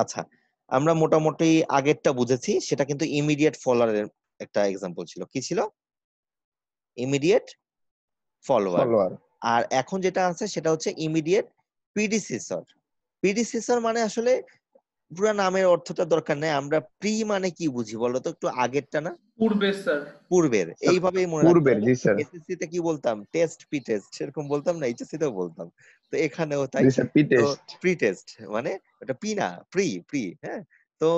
আচ্ছা, আমরা মোটামুটি আগেরটা বুঝেছি, সেটা কিন্তু ইমিডিয়েট ফলোয়ারের একটা এক্সাম্পল ছিল। কি ছিল? Immediate follower. ফলোয়ার। আর এখন যেটা আছে সেটা হচ্ছে ইমিডিয়েট প্রিডিসেসর। প্রিডিসেসর মানে আসলে পুরো নামের অর্থটা দরকার নেই, আমরা প্রি মানে কি বুঝি বলো তো, একটু আগেরটা না পূর্বে স্যার। পূর্বের, এইভাবেই মনে রাখতে পূর্বের, হবে। জি স্যার। এসএসসি তে কি বলতাম? টেস্ট পি টেস্ট, সেরকম বলতাম না, এইচএসসি তেও বলতাম। তো এখানেও তাই। জি স্যার, পি তো টেস্ট। প্রি টেস্ট মানে ওটা পি না, প্রি প্রি, হ্যাঁ। তো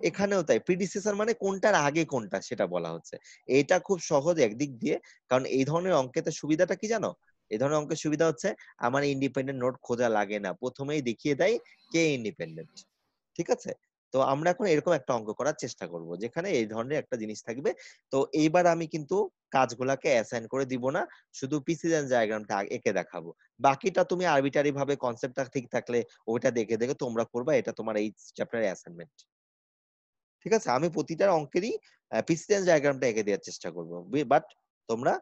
এখানেও তাই, প্রিডিসেসর মানে কোনটার আগে কোনটা সেটা বলা হচ্ছে। এটা খুব সহজ একদিক দিয়ে, কারণ এই ধরনের অঙ্কেতে সুবিধাটা কি জানো? এই ধরনের অঙ্কের সুবিধা হচ্ছে আমার ইন্ডিপেন্ডেন্ট নোড খোঁজা লাগে না, প্রথমেই দেখিয়ে দেয় কে ইন্ডিপেন্ডেন্ট। ঠিক আছে? তো আমরা এখন এরকম একটা অঙ্ক করার চেষ্টা করব যেখানে এই ধরনের একটা জিনিস থাকবে। তো এইবার আমি কিন্তু কাজগুলাকে অ্যাসাইন করে দিব না, শুধু প্রিসিশন ডায়াগ্রামটা এঁকে দেখাবো। বাকিটা তুমি আরবিটারি ভাবে কনসেপ্টটা ঠিক থাকলে ওইটা দেখে দেখে তোমরা করবা, এটা তোমার এই চ্যাপ্টারের অ্যাসাইনমেন্ট। ঠিক আছে? আমি প্রতিটা অঙ্কেরই প্রিসিশন ডায়াগ্রামটা এঁকে দেওয়ার চেষ্টা করব, বাট তোমরা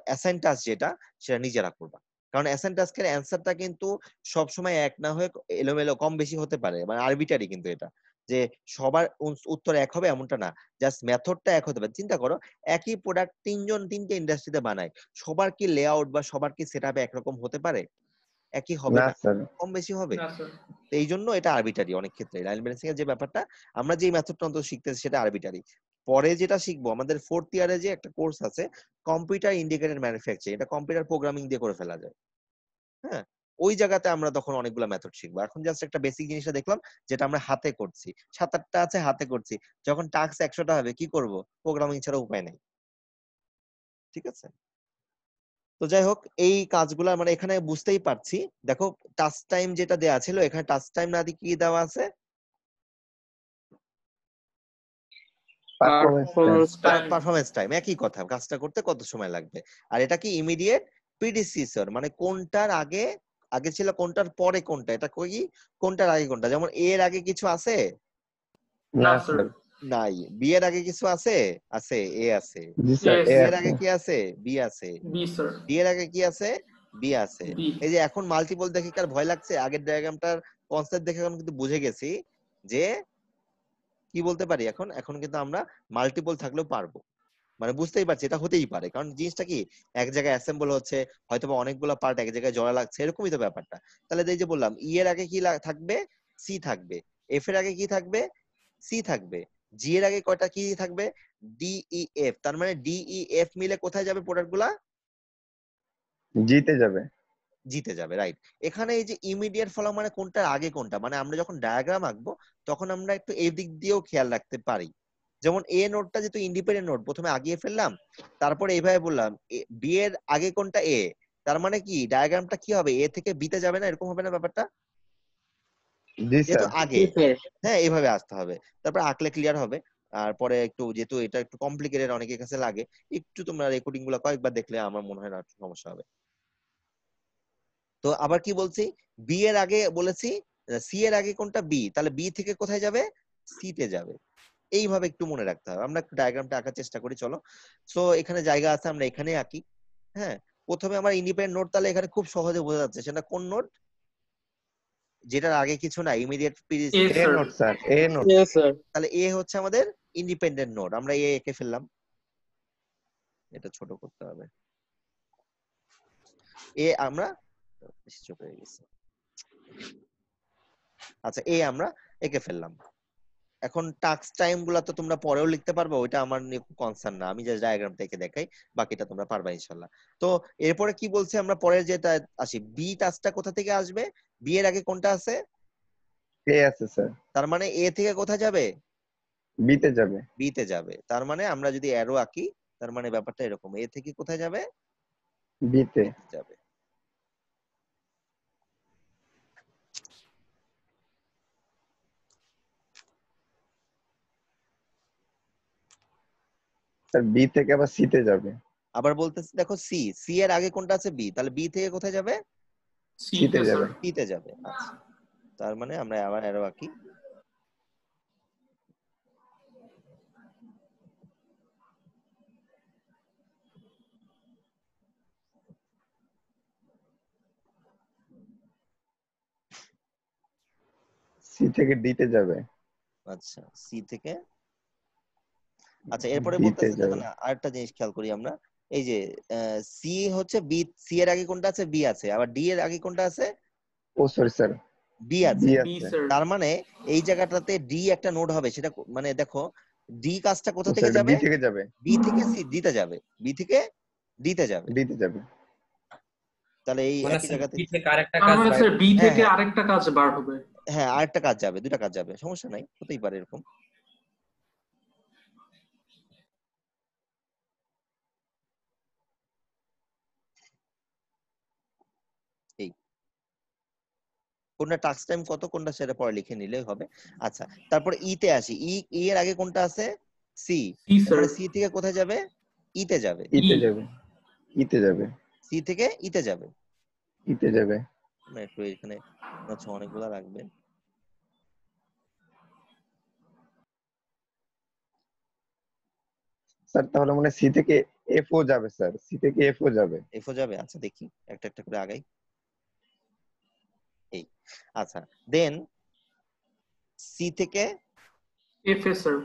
অ্যাসাইন টাস্ক যেটা সেটা নিজেরা করবা। কারণ অ্যাসাইন টাস্কের অ্যান্সারটা কিন্তু সব সময় এক না হয়ে এলোমেলো কম বেশি হতে পারে, মানে আরবিটারি কিন্তু এটা, যে সবার উত্তর এক হবে এমনটা না, জাস্ট মেথডটা এক হতে পারে। চিন্তা করো, একই প্রোডাক্ট তিনজন তিনটে ইন্ডাস্ট্রিতে বানায়, সবার কি লেআউট বা সবার কি সেটআপ একরকম হতে পারে? একই হবে না না, স্যার। কম বেশি হবে। না স্যার। তো এই জন্য এটা আরবিটারি অনেক ক্ষেত্রে। লাইন ব্যালেন্সিং এর যে ব্যাপারটা, আমরা যে মেথডটা অন্তত শিখতেছি সেটা আরবিটারি। পরে যেটা শিখবো, আমাদের 4th ইয়ারে যে একটা কোর্স আছে কম্পিউটার ইন্ডিকেটেড ম্যানুফ্যাকচারিং, এটা কম্পিউটার প্রোগ্রামিং দিয়ে করে ফেলা যায়। হ্যাঁ, ওই জায়গাতে আমরা তখন অনেকগুলো মেথড শিখবো। এখন জাস্ট একটা বেসিক জিনিসটা দেখলাম, যেটা আমরা হাতে করছি, 7-8টা আছে হাতে করছি। যখন টাস্ক 100টা হবে কি করব? প্রোগ্রামিং ছাড়া উপায় নেই। ঠিক আছে? তো যাই হোক, এই কাজগুলা মানে এখানে বুঝতেই পারছি। দেখো, টাস্ক টাইম যেটা দেওয়া ছিল, এখানে টাস্ক টাইম না দিয়ে কি দেওয়া আছে? Performance time. একই কথা, কাজটা করতে কত সময় লাগবে। আর এটা কি ইমিডিয়েট প্রিডিসিসর, মানে কোনটার আগে আগে ছিল, কোনটার পরে কোনটা, এটা কি কোনটার আগে কোনটা। যেমন এ এর আগে কিছু আছে? না স্যার। নাই। বি এর আগে কিছু আছে? আছে, এ আছে। জি স্যার, সি এ এর আগে আছে। কি আছে? বি আছে। B sir. ডি এর আগে কি আছে? বি আছে। বি। এই যে এখন মাল্টিপল দেখে কার ভয় লাগছে? আগের ডায়াগ্রামটার কনসেপ্ট দেখে এখন কিন্তু বুঝে গেছি যে কি বলতে পারি। এখন এখন কিন্তু আমরা মাল্টিপল থাকলেও পারবো, মানে বুঝতেই পারছি এটা হতেই পারে। কারণ জিনিসটা কি, এক জায়গায় অ্যাসেম্বল হচ্ছে, হয়তোবা অনেকগুলো পার্ট এক জায়গায় জড়া লাগছে, এরকমই তো ব্যাপারটা। তাহলে এই যে বললাম, ই এর আগে কি থাকবে? সি থাকবে। এফ এর আগে কি থাকবে? সি থাকবে। জি এর আগে কয়টা কি থাকবে? D E F. তার মানে ডি ই এফ মিলে কোথায় যাবে প্রোডাক্ট গুলা? জিতে যাবে। জিতে যাবে, রাইট। এখানে এই যে ইমিডিয়েট ফলো মানে কোনটার আগে কোনটা, মানে আমরা যখন ডায়াগ্রাম আঁকবো তখন আমরা একটু এই দিক দিয়েও খেয়াল রাখতে পারি। যেমন এ নোটটা যেহেতু ইন্ডিপেন্ডেন্ট নোট, প্রথমে আগিয়ে ফেললাম, তারপরে এইভাবে বললাম বি এর আগে কোনটা? এ। তার মানে কি ডায়াগ্রামটা কি হবে? এ থেকে বি তে যাবে না, এরকম হবে না ব্যাপারটা? জি যেহেতু স্যার। আগে, হ্যাঁ এইভাবে আসতে হবে, তারপর আঁকলে ক্লিয়ার হবে। আর পরে একটু, যেহেতু এটা একটু কমপ্লিকেটেড অনেকের কাছে লাগে, একটু তোমরা রেকর্ডিং গুলো কয়েকবার দেখলে আমার মনে হয় না সমস্যা হবে। তো আবার কি বলছি, বি এর আগে বলেছি, সি এর আগে কোনটা? বি। তাহলে বি থেকে কোথায় যাবে? সি তে যাবে। এইভাবে একটু মনে রাখতে হবে। আমরা একটু ডায়াগ্রামটা আঁকার চেষ্টা করি, চলো। সো এখানে জায়গা আছে, আমরা এখানে আঁকি। হ্যাঁ, প্রথমে আমার ইন্ডিপেন্ডেন্ট নোট, তাহলে এখানে খুব সহজে বোঝা যাচ্ছে সেটা কোন নোট, যেটার আগে কিছু না, ইমিডিয়েট এ এ স্যার। নোট স্যার, এ নোট। তাহলে এ হচ্ছে আমাদের ইন্ডিপেন্ডেন্ট নোট, আমরা এ এঁকে ফেললাম। এটা ছোট করতে হবে। এ আমরা, বেশি ছোট হয়ে গেছে। আচ্ছা, এ আমরা এঁকে ফেললাম। এখন টাস্ক টাইম গুলা তো তোমরা পরেও লিখতে পারবে, ওইটা আমার নিয়ে কনসার্ন না, আমি জাস্ট ডায়াগ্রামটা এঁকে দেখাই, বাকিটা তোমরা পারবা ইনশাল্লাহ। তো এরপরে কি বলছে, আমরা পরের যেটা আসি, বি টাস্কটা কোথা থেকে আসবে? বি এর আগে কোনটা আছে? এ আছে স্যার। তার মানে এ থেকে কোথায় যাবে? বিতে যাবে। বি তে যাবে। তার মানে আমরা যদি অ্যারো আঁকি, তার মানে ব্যাপারটা এরকম, এ থেকে কোথায় যাবে? বিতে বি তে যাবে। স্যার, বি থেকে আবার সিতে যাবে। আবার বলতেছি, দেখো সি, সি এর আগে কোনটা আছে? বি। তাহলে বি থেকে কোথায় যাবে? সিতে সিতে স্যার। যাবে। সি তে যাবে। আচ্ছা, তার মানে আমরা আবার অ্যারো আঁকি। সি থেকে ডি তে যাবে, আচ্ছা সি থেকে, আচ্ছা এরপরে ডি তে বলতেছে দেখো যাবে। না আরেকটা জিনিস খেয়াল করি আমরা, এই যে সি হচ্ছে বি, সি এর আগে কোনটা আছে, বি আছে, আবার ডি এর আগে কোনটা আছে, ও সরি স্যার, বি বি আছে। বি আছে। স্যার। তার মানে এই জায়গাটাতে ডি একটা নোড হবে, সেটা মানে দেখো ডি কাজটা কোথা ও থেকে স্যার এটা যাবে, বি থেকে যাবে, বি থেকে সি ডিতে যাবে, বি থেকে ডিতে যাবে। ডি তে যাবে। তাহলে এই মানে একই স্যার জায়গাতে, বি থেকে আরেকটা তার কাজ মানে বাইরে। স্যার বি হ্যাঁ থেকে হ্যাঁ আরেকটা কাজ বার হবে। হ্যাঁ আরেকটা কাজ যাবে, দুটা কাজ যাবে, সমস্যা নাই, হতেই পারে এরকম। এই কোনটা টাস্ক টাইম কত, কোনটা সেটা পরে লিখে নিলে হবে। আচ্ছা তারপরে ই তে আসি, ই এর আগে কোনটা আছে, সি, সি তার স্যার। মানে সি থেকে কোথায় যাবে, ই তে যাবে, ই তে ই। যাবে, ই তে যাবে, সি থেকে ই তে যাবে। ই তে যাবে। না একটু এখানে মনে হচ্ছে অনেকগুলা লাগবে। স্যার তাহলে মানে সি থেকে এফ ও যাবে স্যার, সি থেকে এফ ও যাবে। এফও যাবে, আচ্ছা দেখি একটা একটা করে আগাই। এই আচ্ছা দেন সি থেকে, এফ এ স্যার।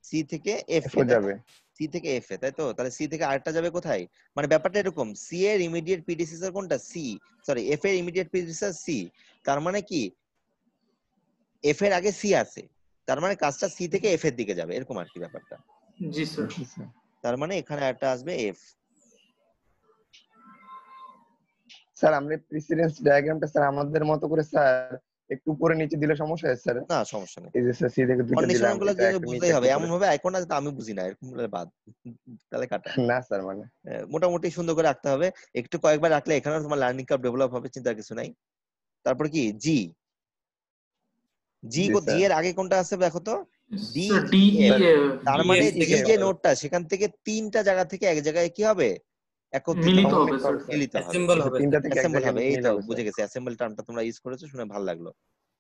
সি থেকে এফ এফ এ, ও তাই তো, যাবে। সি থেকে এফ এ, তাই তো, তাহলে সি থেকে আরেকটা যাবে কোথায়, মানে ব্যাপারটা এরকম, সি এর ইমিডিয়েট প্রিডিসেসর কোনটা, সি, সরি এফ এর ইমিডিয়েট প্রিডিসেসর সি, তার মানে কি এফ এর আগে সি আছে, তার মানে কাজটা সি থেকে এফ এর দিকে যাবে, এরকম আর কি ব্যাপারটা। জি স্যার। জি স্যার। তার মানে এখানে একটা আসবে এফ। স্যার আমরা প্রিসিডেন্স ডায়াগ্রামটা স্যার আমাদের মতো করে স্যার একটু উপরে নিচে দিলে সমস্যা হয় স্যার? না সমস্যা নেই, এই যে স্যার সি থেকে দুইটা কন্ডিশনাল দিলাম, গুলো এটা একটা নিচে বুঝতেই একটা হবে, উপরে। এমন ভাবে আইকন আছে তা আমি বুঝি না, এরকম হলে বাদ, তাহলে কাটা। না স্যার মানে মোটামুটি সুন্দর করে রাখতে হবে, একটু কয়েকবার রাখলে এখানেও তোমার লার্নিং কার্ভ ডেভেলপ হবে, চিন্তার কিছু নাই। তারপর কি জি, জি জি জি স্যার। এর আগে কোনটা আছে দেখো তো, D sir E D E F, F. তার ডি মানে এফ থেকে জি যে শুরু হবে। নোটটা সেখান থেকে তিনটা জায়গা থেকে এক জায়গায় কি হবে, একত্রিত মিলিত হবে, হবে স্যার। মিলিত হবে, অ্যাসেম্বল স্যার হবে তিনটা স্যার। থেকে এক অ্যাসেম্বল জায়গায় হবে। এই মিল তো হবে স্যার। বুঝে গেছি, অ্যাসেম্বল টার্মটা তোমরা ইউজ করেছো, শুনে ভালো লাগলো।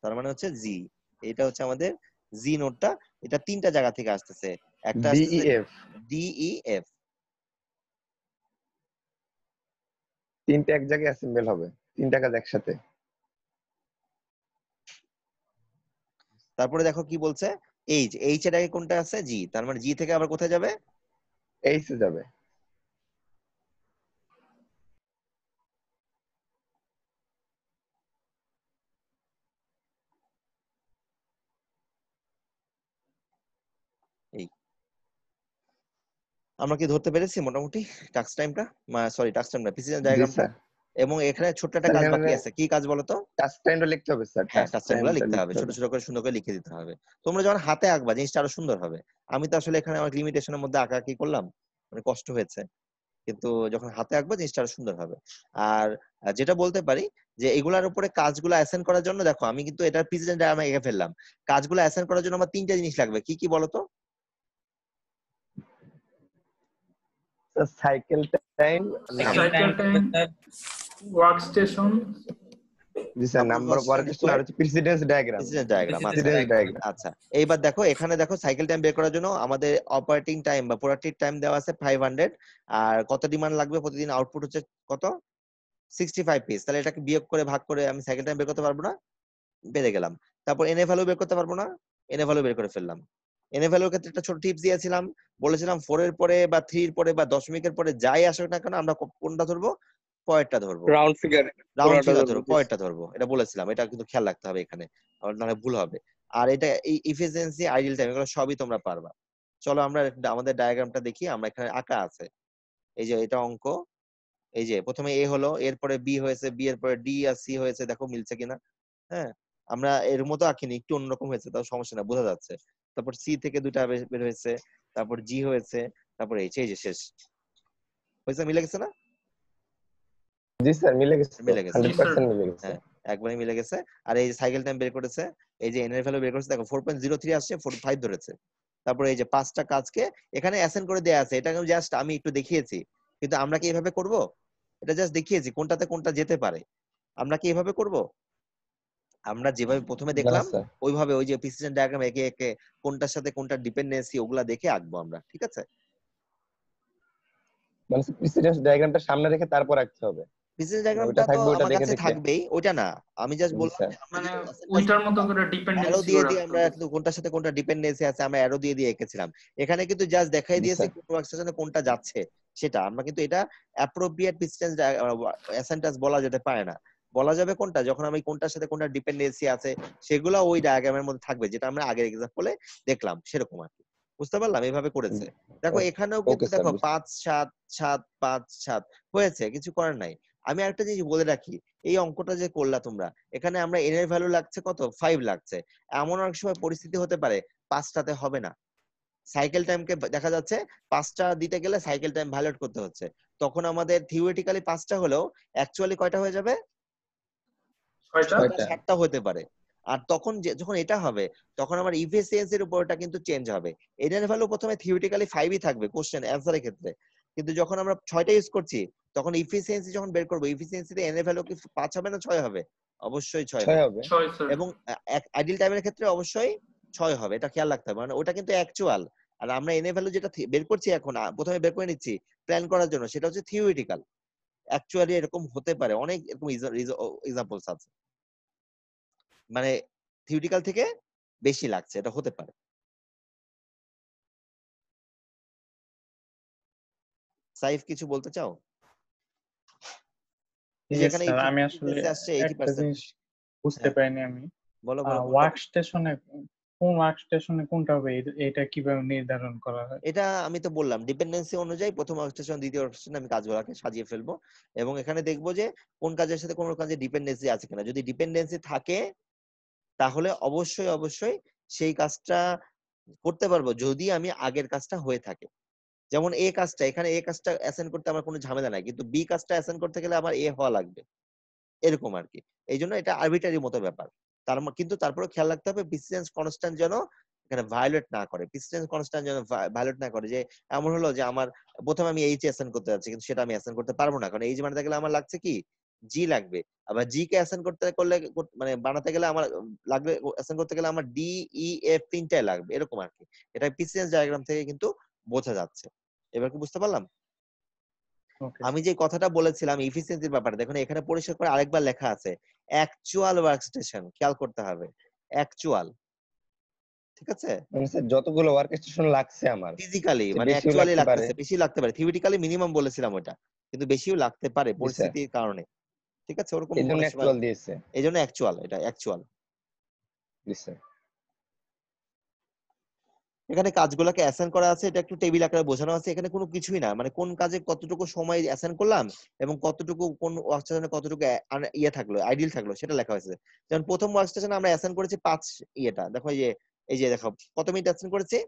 তার মানে হচ্ছে জি, এটা হচ্ছে আমাদের জি নোটটা, এটা তিনটা জায়গা থেকে আসতেছে, একটা আসতেছে ডিইএফ ডিই এফ। তিনটা এক জায়গায় অ্যাসেম্বল হবে, তিনটা কাজ একসাথে। তারপরে দেখো কি বলছে, এইচ, এইচ এর আগে কোনটা আছে, জি, তার মানে জি থেকে আবার কোথায় যাবে, এইচ এ যাবে। এই আমরা কি ধরতে পেরেছি মোটামুটি টাস্ক টাইমটা, সরি টাস্ক টাইম না, প্রিসিশন জি ডায়াগ্রামটা। স্যার। এবং এখানে ছোট্ট একটা স্যার কাজ এখানে বাকি আছে, কি কাজ বলো তো, টাস্ক টাইমটা লিখতে হবে স্যার, হ্যাঁ টাস্ক টাস্ক টাইম গুলো টাইমটা লিখতে হবে, লিখতে ছোট হবে। ছোট করে সুন্দর করে লিখে দিতে হবে। তোমরা যখন হাতে আঁকবা জিনিসটা আরো সুন্দর হবে। আমি তো আসলে এখানে আমার লিমিটেশনের মধ্যে আঁকা কি করলাম, মানে কষ্ট হয়েছে, কিন্তু যখন হাতে আঁকবো জিনিসটা আরো সুন্দর হবে। আর যেটা বলতে পারি যে এগুলার উপরে কাজগুলো অ্যাসাইন করার জন্য দেখো আমি কিন্তু এটার প্রেসিডেন্ট ডায়াগ্রাম এঁকে ফেললাম, কাজগুলো অ্যাসাইন করার জন্য আমার তিনটা জিনিস লাগবে, কি কি বলো তো, sir cycle time, cycle cycle time time, work station. জি sir, number of work station, আর হচ্ছে precedence diagram. President diagram. President আচ্ছা প্রিসিডেন্স ডায়াগ্রাম। ডায়াগ্রাম। আচ্ছা এইবার দেখো এখানে দেখো সাইকেল টাইম বের করার জন্য আমাদের অপারেটিং টাইম বা প্রোডাক্টিভ টাইম দেওয়া আছে 500, আর কত ডিমান্ড লাগবে প্রতিদিন, আউটপুট হচ্ছে কত, 65 পিস, তাহলে এটাকে বিয়োগ করে ভাগ করে আমি সাইকেল টাইম বের করতে পারবো না, বেড়ে গেলাম। তারপর এনএ ভ্যালু বের করতে পারবো না, এনএ ভ্যালু বের করে ফেললাম। এনএ ভ্যালুর ক্ষেত্রে একটা ছোট টিপস দিয়েছিলাম, বলেছিলাম 4 এর পরে বা 3 এর পরে বা দশমিকের পরে যাই আসুক না কেন আমরা কোনটা ধরবো, পরেরটা ধরবো, রাউন্ড ফিগার রাউন্ড পুরোটা ফিগার ধরবো। ধরবো, পরেরটা ধরবো, এটা বলেছিলাম, এটা কিন্তু খেয়াল রাখতে হবে এখানে, নাহলে ভুল হবে। আর এটা এই ইফিসিয়েন্সি, আইডিয়াল টাইম, এগুলো সবই তোমরা পারবা। চলো আমরা আমাদের ডায়াগ্রামটা দেখি, আমরা এখানে আঁকা আছে, এই যে এটা অঙ্ক, এই যে প্রথমে এ হলো, এরপরে বি হয়েছে, বি এর পরে ডি আর সি হয়েছে, দেখো মিলছে কিনা, হ্যাঁ আমরা এর মতো আঁকিনি, একটু অন্যরকম হয়েছে, তাও সমস্যা না, বোঝা যাচ্ছে। তারপর সি থেকে দুটা বের হয়েছে, তারপর জি হয়েছে, তারপর এইচ, এই যে শেষ হয়েছে, মিলে গেছে না, জি স্যার মিলে গেছে তো, মিলে গেছে, জি স্যার। 100% মিলে গেছে। হ্যাঁ একবারে মিলে গেছে। আর এই যে সাইকেল টাইম বের করেছে, এই যে এন এর ভ্যালু বের করেছে, দেখো 4.03 আসছে, 45 ধরেছে। তারপরে এই যে পাঁচটা কাজকে এখানে অ্যাসাইন করে দেয়া আছে, এটা জাস্ট আমি একটু দেখিয়েছি, কিন্তু আমরা কি এভাবে করব, এটা জাস্ট দেখিয়েছি কোনটাতে কোনটা যেতে পারে, আমরা কি এভাবে করব, আমরা যেভাবে প্রথমে না দেখলাম স্যার, ওইভাবে ওই যে প্রিসিশন ডায়াগ্রাম একে একে কোনটার সাথে কোনটা ডিপেন্ডেন্সি ওগুলা দেখে আঁকবো আমরা, ঠিক আছে। মানে প্রিসিডেন্স ডায়াগ্রামটা সামনে রেখে তারপর আঁকতে হবে। প্রিসিডেন্স ওইটা ডায়াগ্রামটা তো থাকবে, ওইটা আমার দেখে কাছে দেখে। থাকবেই, ওইটা না। আমি জাস্ট জি বললাম স্যার। যে আমরা মানে যে অ্যাসেন্ট ওইটার মতো করে অ্যারো ডিপেন্ডেন্সি দিয়ে ও দিয়ে রাখতে আমরা হবে। একটু কোনটার সাথে কোনটা ডিপেন্ডেন্সি আছে আমরা অ্যারো দিয়ে দিয়ে এঁকেছিলাম। এখানে কিন্তু জাস্ট দেখাই জি দিয়েছি স্যার। কোন ওয়ার্কস্টেশনে কোনটা যাচ্ছে সেটা। আমরা কিন্তু এটা অ্যাপ্রোপ্রিয়েট প্রিসিডেন্স অ্যাসেন্টাস বলা যেতে পারে না। বলা যাবে কোনটা, যখন আমি কোনটার সাথে কোনটা ডিপেন্ডেন্সি আছে সেগুলো ওই ডায়াগ্রামের মধ্যে থাকবে, যেটা আমরা আগের এক্সাম্পলে দেখলাম সেরকম আর কি। বুঝতে পারলাম, এইভাবে করেছে। দেখো এখানেও কিন্তু ওকে স্যার, দেখো বুঝতে 5 7 7 5 7 হয়েছে, কিছু করার নাই। আমি আরেকটা জিনিস বলে রাখি, এই অঙ্কটা যে করলা তোমরা, এখানে আমরা এন এর ভ্যালু লাগছে কত, 5 লাগছে। এমন অনেক সময় পরিস্থিতি হতে পারে 5টাতে হবে না, সাইকেল টাইমকে দেখা যাচ্ছে 5টা দিতে গেলে সাইকেল টাইম ভ্যালিড করতে হচ্ছে, তখন আমাদের থিওরিটিক্যালি 5টা হলেও অ্যাকচুয়ালি কয়টা হয়ে যাবে, 6টা। 6টা 6টা। 7টা হতে পারে। আর তখন যখন এটা হবে তখন আমার ইফিসিয়েন্সির উপর এটা কিন্তু চেঞ্জ হবে। এন এর ভ্যালু প্রথমে থিওরিটিক্যালি 5ই থাকবে কোশ্চেন অ্যানসারের ক্ষেত্রে, কিন্তু যখন আমরা 6টা ইউজ করছি তখন ইফিসিয়েন্সি যখন বের করবো, ইফিসিয়েন্সিতে এন এর ভ্যালু কি 5 হবে না 6 হবে? অবশ্যই 6 6 হবে। হবে। 6 স্যার। এবং আইডিয়াল টাইমের ক্ষেত্রে অবশ্যই 6 হবে, এটা খেয়াল রাখতে হবে, মানে ওটা কিন্তু অ্যাকচুয়াল। আর আমরা এন এর ভ্যালু যেটা বের করছি এখন, প্রথমে বের করে নিচ্ছি প্ল্যান করার জন্য, সেটা হচ্ছে থিওরিটিক্যাল। অ্যাকচুয়ালি এরকম হতে পারে, অনেক এরকম এক্সাম্পলস আছে, মানে থিওরিটিক্যাল থেকে বেশি লাগছে, এটা হতে পারে। সাইফ কিছু বলতে চাও? এই যে ইয়েস এখানে স্যার, আমি আসলে আসছে একটা 80%। জিনিস বুঝতে হ্যাঁ, পারিনি আমি। বলো বলো বলো। ওয়ার্ক স্টেশনে কোন ওয়ার্ক স্টেশনে কোনটা হবে এটা কিভাবে নির্ধারণ করা হয়? এটা আমি তো বললাম ডিপেন্ডেন্সি অনুযায়ী প্রথম ওয়ার্কস্টেশন দ্বিতীয় ওয়ার্কস্টেশনে আমি কাজগুলোকে সাজিয়ে ফেলবো, এবং এখানে দেখবো যে কোন কাজের সাথে কোন কাজে ডিপেন্ডেন্সি আছে কিনা। যদি ডিপেন্ডেন্সি থাকে তাহলে অবশ্যই অবশ্যই সেই কাজটা করতে পারবো, যদি আমি আগের কাজটা হয়ে থাকে। যেমন এ কাজটা, এখানে এ কাজটা অ্যাসাইন করতে আমার কোনো ঝামেলা নাই, কিন্তু বি কাজটা অ্যাসাইন করতে গেলে আমার এ হওয়া লাগবে, এরকম আর কি। এই জন্য এটা আরবিটারি মতো ব্যাপার। কিন্তু তারপরে খেয়াল রাখতে হবে প্রিসিডেন্স কনস্ট্যান্ট যেন এখানে ভায়োলেট না করে, প্রিসিডেন্স কনস্ট্যান্ট যেন ভায়োলেট না করে। যে এমন হলো যে আমার প্রথমে আমি এইচ অ্যাসাইন করতে যাচ্ছি, কিন্তু সেটা আমি অ্যাসাইন করতে পারবো না, কারণ এইচ বানাতে গেলে আমার লাগছে কি, জি লাগবে। আবার জি কে অ্যাসাইন মানে বানাতে গেলে আমার লাগবে, অ্যাসাইন করতে গেলে আমার ডি ই এফ তিনটাই লাগবে, এরকম আর কি। এটা প্রিসিডেন্স ডায়াগ্রাম থেকে কিন্তু বোঝা যাচ্ছে। এবার কি বুঝতে পারলাম? ওকে। আমি যে কথাটা বলেছিলাম এফিসিয়েন্সির ব্যাপারে, দেখুন এখানে পরিষ্কার করে আরেকবার লেখা আছে অ্যাকচুয়াল ওয়ার্কস্টেশন, খেয়াল করতে হবে অ্যাকচুয়াল, ঠিক আছে? মানে স্যার যতগুলো ওয়ার্ক স্টেশন লাগছে আমার, ফিজিক্যালি মানে বেশিও অ্যাকচুয়ালি লাগতে পারে। লাগতেছে, বেশি লাগতে পারে, থিওরিটিক্যালি মিনিমাম বলেছিলাম ওটা, কিন্তু বেশিও লাগতে পারে জি স্যার, পরিস্থিতির কারণে, ঠিক আছে? ওরকম এই জন্য অনেক সময়, অ্যাকচুয়াল দিয়েছে। এই জন্য অ্যাকচুয়াল, এটা অ্যাকচুয়াল। জি স্যার। এখানে কাজগুলোকে অ্যাসাইন করা আছে, এটা একটু টেবিল আকারে বোঝানো আছে, এখানে কোনো কিছুই না, মানে কোন কাজে কতটুকু সময় অ্যাসাইন করলাম এবং কতটুকু কোন ওয়ার্কস্টেশনে কতটুকু ইয়ে থাকলো, আইডিয়াল থাকলো, সেটা লেখা হয়েছে। যেমন প্রথম ওয়ার্কস্টেশনে আমরা অ্যাসাইন করেছি 5 ইয়েটা, দেখো এই যে দেখো কত মিনিট অ্যাসাইন করেছি,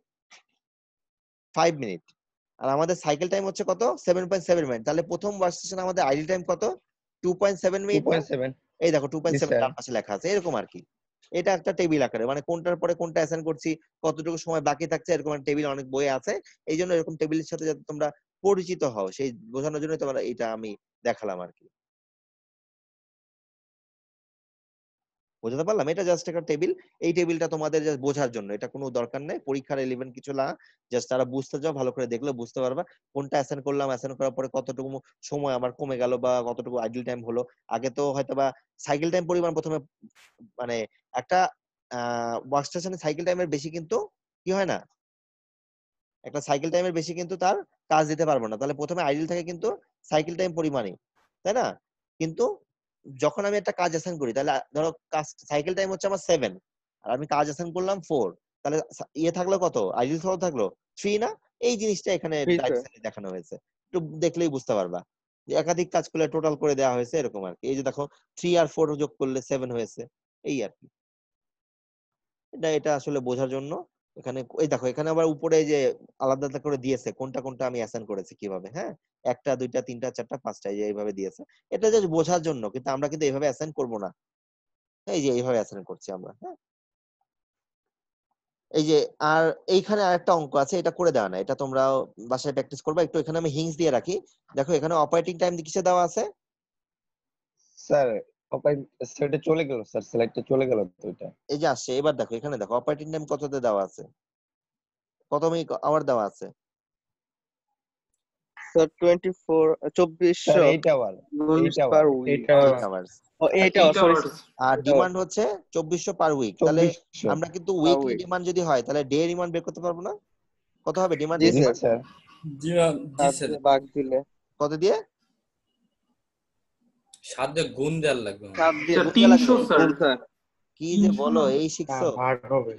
5 মিনিট। আর আমাদের সাইকেল টাইম হচ্ছে কত, 7.7 মিনিট। তাহলে প্রথম ওয়ার্কস্টেশনে আমাদের আইডিয়াল টাইম কত, 2.7 মিনিট না? 2.7। এই দেখো জি 2.7 স্যার। ডান পাশে লেখা আছে, এরকম আর কি। এটা একটা টেবিল আকারে, মানে কোনটার পরে কোনটা অ্যাসাইন করছি, কতটুকু সময় বাকি থাকছে, এরকম একটা টেবিল অনেক বইয়ে আছে। এই জন্য এরকম টেবিলের সাথে যাতে তোমরা পরিচিত হও, সেই বোঝানোর জন্য তোমরা এটা আমি দেখালাম আর কি। বোঝাতে পারলাম? এটা জাস্ট একটা টেবিল, এই টেবিলটা তোমাদের জাস্ট বোঝার জন্য, এটা কোনো দরকার নেই পরীক্ষার এলিমেন্ট কিছু না, জাস্ট তারা বুঝতে যাও, ভালো করে দেখলে বুঝতে পারবা কোনটা অ্যাসাইন করলাম, অ্যাসাইন করার পরে কতটুকু সময় আমার কমে গেল বা কতটুকু আইডল টাইম হলো। আগে তো হয়তোবা সাইকেল টাইম পরিমাণ প্রথমে, মানে একটা ওয়ার্কস্টেশনে সাইকেল টাইমের বেশি কিন্তু কি হয় না, একটা সাইকেল টাইমের বেশি কিন্তু তার কাজ দিতে পারবো না, তাহলে প্রথমে আইডল থাকে কিন্তু সাইকেল টাইম পরিমাণই, তাই না? কিন্তু যখন আমি একটা কাজ অ্যাসাইন করি, তাহলে ধরো কাজ সাইকেল টাইম হচ্ছে আমার 7, আর আমি কাজ অ্যাসাইন করলাম 4, তাহলে ইয়ে থাকলো কত, আইডল কত থাকলো 3 না? এই জিনিসটা এখানে ফ্রি তো। রাইট সাইডে দেখানো হয়েছে, একটু দেখলেই বুঝতে পারবা যে একাধিক কাজ করলে টোটাল করে দেওয়া হয়েছে, এরকম আর কি। এই যে দেখো 3 আর 4 যোগ করলে 7 হয়েছে, এই আর কি। এটা আসলে বোঝার জন্য এখানে, এই দেখো এখানে আবার উপরে যে আলাদা আলাদা করে দিয়েছে কোনটা কোনটা আমি অ্যাসাইন করেছি কিভাবে, হ্যাঁ, 1টা 2টা 3টা 4টা 5টা, এই যে এইভাবে দিয়েছে। এটা জাস্ট বোঝার জন্য, কিন্তু আমরা কিন্তু এইভাবে অ্যাসাইন করব না, এই যে এইভাবে অ্যাসাইন করছি আমরা, হ্যাঁ। এই যে আর এইখানে আরেকটা অঙ্ক আছে, এটা করে দেওয়া না, এটা তোমরা বাসায় প্র্যাকটিস করবা একটু। এখানে আমি হিংস দিয়ে রাখি, দেখো এখানে অপারেটিং টাইম কিসে দেওয়া আছে, স্যার সেটা চলে গেল স্যার, স্লাইডটা চলে গেল তো এটা। এই যে আসছে, এবার দেখো এখানে দেখো অপারেটিং টাইম কততে দেওয়া আছে, কত মিনিট আওয়ার দেওয়া আছে, স্যার 24 স্যার 2400 8 আওয়ার গুণিত 8 পার আওয়ার উইক। এটা 8 আওয়ার্স ও 8 আওয়ার, 8 সরি hours. আর 8 আওয়ার ডিমান্ড হচ্ছে 2400 পার উইক। তাহলে 2400 আমরা কিন্তু পার উইকলি উইক। ডিমান্ড যদি হয় তাহলে ডে ডিমান্ড বের করতে পারবো না? কত হবে ডিমান্ড জি ডে জি স্যার, ডিমান্ড? স্যার জি জি 7 স্যার, দিয়ে ভাগ দিলে কত দিয়ে? 7 দিয়ে গুণ দেওয়ার লাগবে আমার। 7 দিয়ে স্যার গুণ দেওয়া লাগবে? 300 স্যার। গুণ স্যার। কি যে 300 বলো, না। এই না, শিখছো? ভাগ হবে,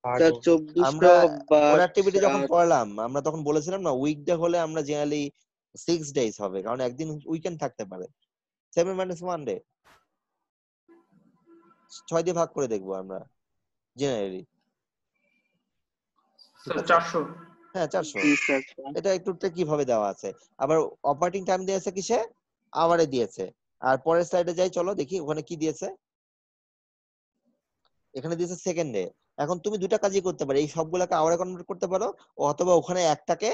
ভাগ স্যার হবে। 2400 আমরা ভাগ প্রোডাক্টিভিটি যখন 7। পড়লাম আমরা তখন বলেছিলাম না উইকডে হলে আমরা জেনারেলি 6 ডেজ হবে, কারণ একদিন উইকেন্ড থাকতে পারে। 7 মাইনাস 1 ডে 6 দিয়ে ভাগ করে দেখবো আমরা জেনারেলি। ঠিক স্যার আছে? 400। হ্যাঁ 400। জি স্যার। এটা একটু কিভাবে দেওয়া আছে। আবার অপারেটিং টাইম দিয়েছে কিসে? আওয়ারে দিয়েছে। আর পরের স্লাইডে যাই, চলো দেখি ওখানে কি দিয়েছে। এখানে দিয়েছে সেকেন্ডে। এখন তুমি দুটা কাজই করতে পারো, এই সবগুলোকে আওয়ারে কনভার্ট করতে পারো, অথবা ওখানে একটাকে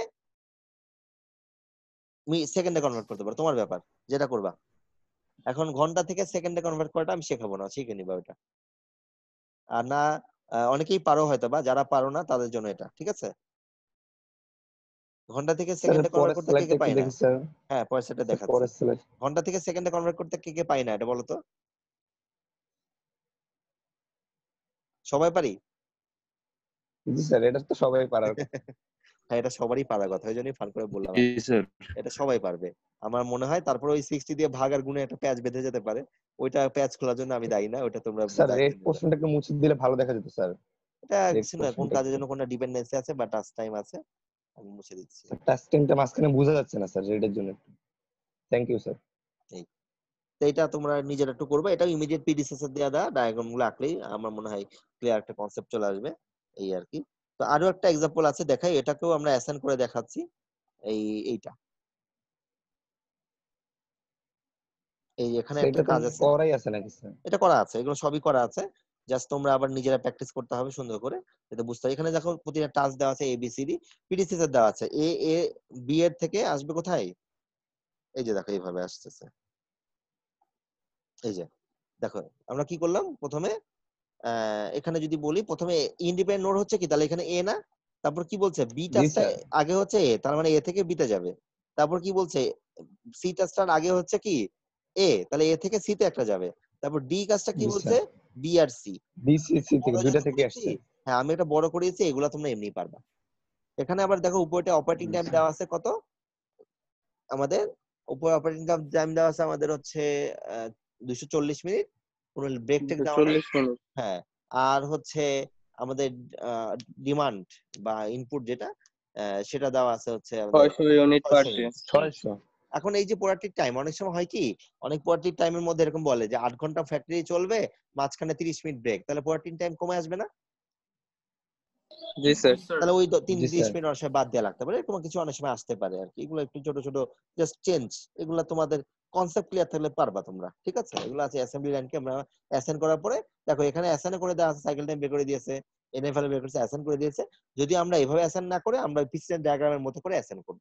সেকেন্ডে কনভার্ট করতে পারো, তোমার ব্যাপার, যেটা করবা। এখন ঘন্টা থেকে সেকেন্ডে কনভার্ট করাটা আমি শেখাবো না, শিখে নিবা ওটা। আর না অনেকেই পারো হয়তো, বা যারা পারো না তাদের জন্য এটা, ঠিক আছে? ঘন্টা থেকে স্যার সেকেন্ডে কনভার্ট পরের করতে কে স্লাইডটা কে একটু পাই না? দেখি স্যার। হ্যাঁ পরের সেটা স্যার দেখাচ্ছি। পরের স্লাইড। ঘন্টা থেকে সেকেন্ডে কনভার্ট করতে কে কে পাই না এটা বলো তো? সবাই পারি? জি স্যার, এটা তো সবাই পারার কথা। হ্যাঁ এটা সবারই পারার কথা, ওই জন্যই ফান করে বললাম আর কি। স্যার। এটা সবাই পারবে আমার মনে হয়। তারপর ওই 60 দিয়ে ভাগ আর গুণে একটা প্যাচ বেঁধে যেতে পারে, ওইটা প্যাচ খোলার জন্য আমি দায়ী না, ওইটা তোমরা স্যার রেড দায়িত্ব নিবে। পোর্শনটাকে মুছে দিলে ভালো দেখা যেত স্যার। এটা রেড কিছু না, কোন পোর্শনটা কাজের জন্য কোনটা ডিপেন্ডেন্সি আছে বা টাচ টাইম আছে, আমি মুছে দিচ্ছি। টাচ টাইমটা মাঝখানে বোঝা যাচ্ছে না স্যার রেডের জন্য। Thank you sir. এই তো এটা তোমরা নিজেরা একটু করবে, এটা ইমিডিয়েট প্রিডিসেসর দেওয়া ডায়াগ্রাম গুলো আঁকলেই আমার মনে হয় ক্লিয়ার একটা কনসেপ্ট চলে আসবে, এই আর কি। তো আরো একটা এক্সাম্পল আছে দেখাই, এটাকেও আমরা অ্যাসাইন করে দেখাচ্ছি। এইটা এই এখানে একটা সেটা তো কাজ আছে, করাই আছে নাকি স্যার? এটা করা আছে, এগুলো সবই করা আছে। জাস্ট তোমরা আবার নিজেরা প্র্যাকটিস করতে হবে সুন্দর করে, যাতে বুঝতে হবে। এখানে দেখো প্রতিটা টাস্ক দেওয়া আছে, এবিসিডি প্রিডিসেসর দেওয়া আছে। এ বি এর থেকে আসবে কোথায়? এই যে দেখো এইভাবে আসতেছে। এই যে দেখো আমরা কি করলাম প্রথমে, এখানে যদি বলি প্রথমে ইন্ডিপেন্ডেন্ট নোড হচ্ছে কি, তাহলে এখানে এ না, তারপর কি বলছে বি জি টাস্কটা স্যার। আগে হচ্ছে এ, তার মানে এ থেকে বিতে যাবে। তারপর কি বলছে সি টাস্কটার আগে হচ্ছে কি এ, তাহলে এ থেকে সি তে একটা যাবে। তারপর ডি কাজটা কি জি বলছে স্যার। বি আর সি। বিসিসি থেকে বড় দুইটা যেহেতু থেকে করেছি, আসছে। হ্যাঁ আমি এটা বড় করেছি, এগুলা তোমরা এমনি পারবা। এখানে আবার দেখো উপরে অপারেটিং জি টাইম স্যার। দেওয়া আছে কত আমাদের, উপরে অপারেটিং টাইম দেওয়া আছে আমাদের হচ্ছে 240 মিনিট, কোনো ব্রেক টেক দেওয়া নাই। 40 মিনিট। হ্যাঁ আর হচ্ছে আমাদের ডিমান্ড বা ইনপুট যেটা সেটা দেওয়া আছে হচ্ছে আমাদের 600 ইউনিট পার 600 ডে। ইউনিট। 600। এখন এই যে প্রোডাক্টিভ টাইম অনেক সময় হয় কি, অনেক প্রোডাক্টিভ টাইমের মধ্যে এরকম বলে যে 8 ঘন্টা ফ্যাক্টরি চলবে, মাঝখানে 30 মিনিট ব্রেক, তাহলে প্রোডাক্টিভ টাইম কমে আসবে না? জি স্যার। স্যার তাহলে ওই জি 30 স্যার। মিনিট অনেক সময় বাদ দেওয়া লাগতে পারে, এরকম কিছু অনেক সময় আসতে পারে আর কি। এগুলো একটু ছোট ছোট জাস্ট চেঞ্জ, এগুলো তোমাদের কনসেপ্ট ক্লিয়ার থাকলে পারবা তোমরা, ঠিক আছে? এগুলো আছে অ্যাসেম্বলি লাইনকে আমরা অ্যাসাইন করার পরে, দেখো এখানে অ্যাসাইন করে দেওয়া আছে, সাইকেল টাইম বের করে দিয়েছে, এনএফএল বের করেছে, অ্যাসাইন করে দিয়েছে। যদি আমরা এভাবে অ্যাসাইন না করে আমরা পিছনের ডায়াগ্রামের মতো করে অ্যাসাইন করব।